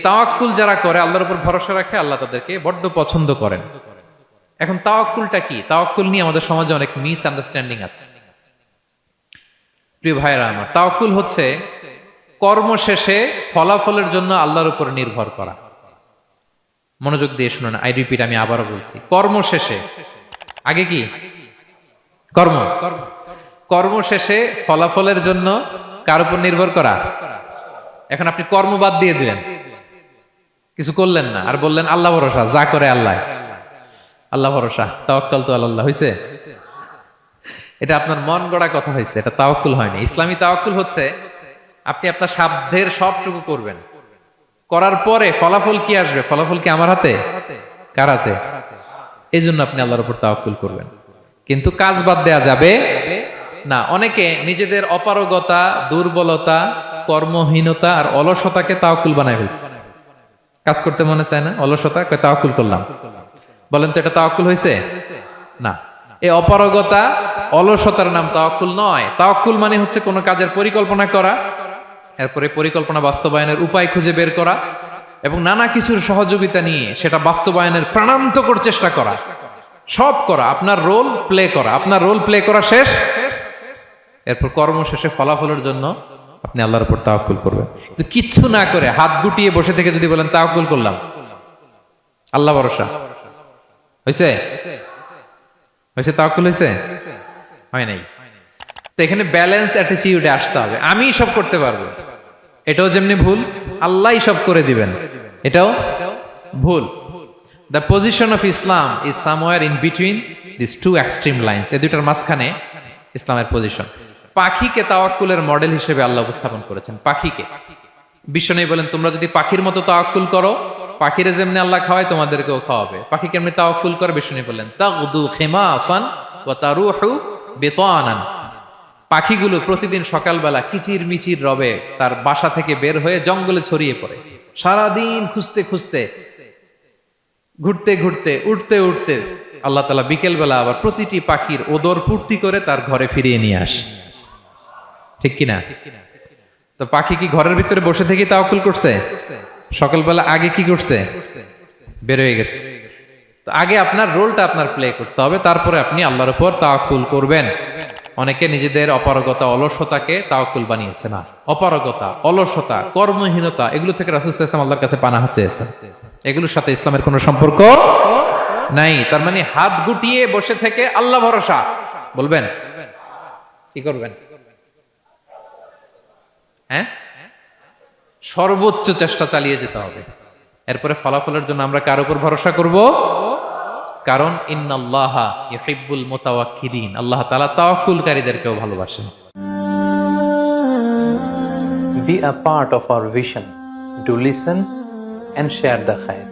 তাওয়াক্কুল যারা করে, আল্লাহর উপর ভরসা রাখে, আল্লাহ তাদেরকে বড্ড পছন্দ করেন। এখন তাওয়াক্কুলটা কি? তাওয়াক্কুল নিয়ে আমাদের সমাজে অনেক মিস আন্ডারস্ট্যান্ডিং আছে। প্রিয় ভাইরা আমার, তাওয়াক্কুল হচ্ছে কর্ম শেষে ফলাফলের জন্য আল্লাহর উপর নির্ভর করা। মনোযোগ দিয়ে শুনুন, আই রিপিট, আমি আবারও বলছি, কর্ম শেষে, আগে কি কর্ম, কর্ম শেষে ফলাফলের জন্য কার উপর নির্ভর করা। এখন আপনি কর্ম বাদ দিয়ে দিলেন, কিছু করলেন না, আর বললেন আল্লাহ ভরসা, যা করে আল্লাহ, আল্লাহ ভরসা, তাওয়াক্কাল তো আল্লাহ হয়েছে। এটা আপনার মন গড়া কথা হয়েছে, এটা তাওয়াক্কুল হয়নি। ইসলামী তাওয়াক্কুল হচ্ছে আপনি আপনার সাধ্যের সবটুকু করবেন, করার পরে ফলাফল কি আসবে, ফলাফল কি আমার হাতে, কার হাতে? এই জন্য আপনি আল্লাহর উপর তাওয়াক্কুল করবেন। কিন্তু কাজ বাদ দেয়া যাবে না। অনেকে নিজেদের অপারগতা, দুর্বলতা, কর্মহীনতা আর অলসতাকে তাওয়াক্কুল বানায় ফেলছে। কাজ করতে মনে চায় না, অলসতা, কয় তাওয়াক্কুল করলাম। বলেন তো এটা তাওয়াক্কুল হয়েছে? না। এই অপারগতা, অলসতার নাম তাওয়াক্কুল নয়। তাওয়াক্কুল মানে হচ্ছে কোনো কাজের পরিকল্পনা করা, এরপরে পরিকল্পনা বাস্তবায়নের উপায় খুঁজে বের করা এবং নানা কিছুর সহযোগিতা নিয়ে সেটা বাস্তবায়নের প্রাণান্তকর চেষ্টা করা, সব করা, আপনার রোল প্লে করা। আপনার রোল প্লে করা শেষ, এরপর কর্ম শেষে ফলাফলের জন্য আপনি আল্লাহর উপর তাওয়াক্কুল করবেন। কিচ্ছু না করে হাত গুটিয়ে বসে থেকে যদি বলেন তাওয়াক্কুল করলাম, আল্লাহ ভরসা, হয়েছে? হয়েছে? তাওয়াক্কুল হয়েছে? হয় নাই। তো এখানে ব্যালেন্স অ্যাটিটিউডে আসতে হবে। আমি সব করতে পারবো, এটাও যেমনি ভুল, আল্লাহই সব করে দিবেন, এটাও ভুল। The position of Islam is somewhere in between these two extreme lines. এই দুটার মাঝখানে ইসলামের পজিশন। পাখিকে তাওয়াক্কুলের মডেল হিসেবে আল্লাহ উপস্থাপন করেছেন। পাখিকে বিশ্বনবী বলেন, তোমরা যদি পাখির মতো তাওয়াক্কুল করো, পাখিরে যেমনি আল্লাহ খাওয়ায় তোমাদেরকেও খাওয়াবে। পাখি কেমনি তাওয়াক্কুল করে? বিশ্বনবী বললেন, তাগদু খিমাসান ওয়া তারুহু বিতানান। পাখিগুলো প্রতিদিন সকালবেলা কিচির মিচির রবে তার বাসা থেকে বের হয়ে জঙ্গলে ছড়িয়ে পড়ে, সারাদিন খুঁজতে খুঁজতে, ঘুরতে ঘুরতে, উঠতে উঠতে আল্লাহ তাআলা বিকেল বেলা আবার প্রতিটি পাখির ওদর পূর্তি করে তার ঘরে ফিরিয়ে নিয়ে আসে। ঠিক কিনা? তো পাখি কি ঘরের ভিতরে বসে থেকে তাওয়াক্কুল করছে? সকালবেলা আগে কি করছে? বের হয়ে গেছে। তো আগে আপনার রোলটা আপনার প্লে করতে হবে, তারপরে আপনি আল্লাহর উপর তাওয়াক্কুল করবেন। অনেকে নিজেদের অপারগতা, অলসতাকে তাওয়াক্কুল বানিয়েছে না। অপারগতা, অলসতা, কর্মহীনতা, এগুলো থেকে রাসূল সাল্লাল্লাহু আলাইহি ওয়াসাল্লাম আল্লাহর কাছে পানাহ চেয়েছেন। এগুলোর সাথে ইসলামের কোনো সম্পর্ক নাই। তার মানে হাত গুটিয়ে বসে থেকে আল্লাহ ভরসা বলবেন, কি করবেন? হ্যাঁ, সর্বোচ্চ চেষ্টা চালিয়ে যেতে হবে। এরপরে ফলাফলের জন্য আমরা কার উপর ভরসা করব? কারণ ইন্নাল্লাহা ইউহিব্বুল মুতাওয়াক্কিলিন, আল্লাহ তাআলা তাওয়াক্কুলকারীদেরকেও ভালোবাসেন। Be a part of our vision. Do listen and share the khair.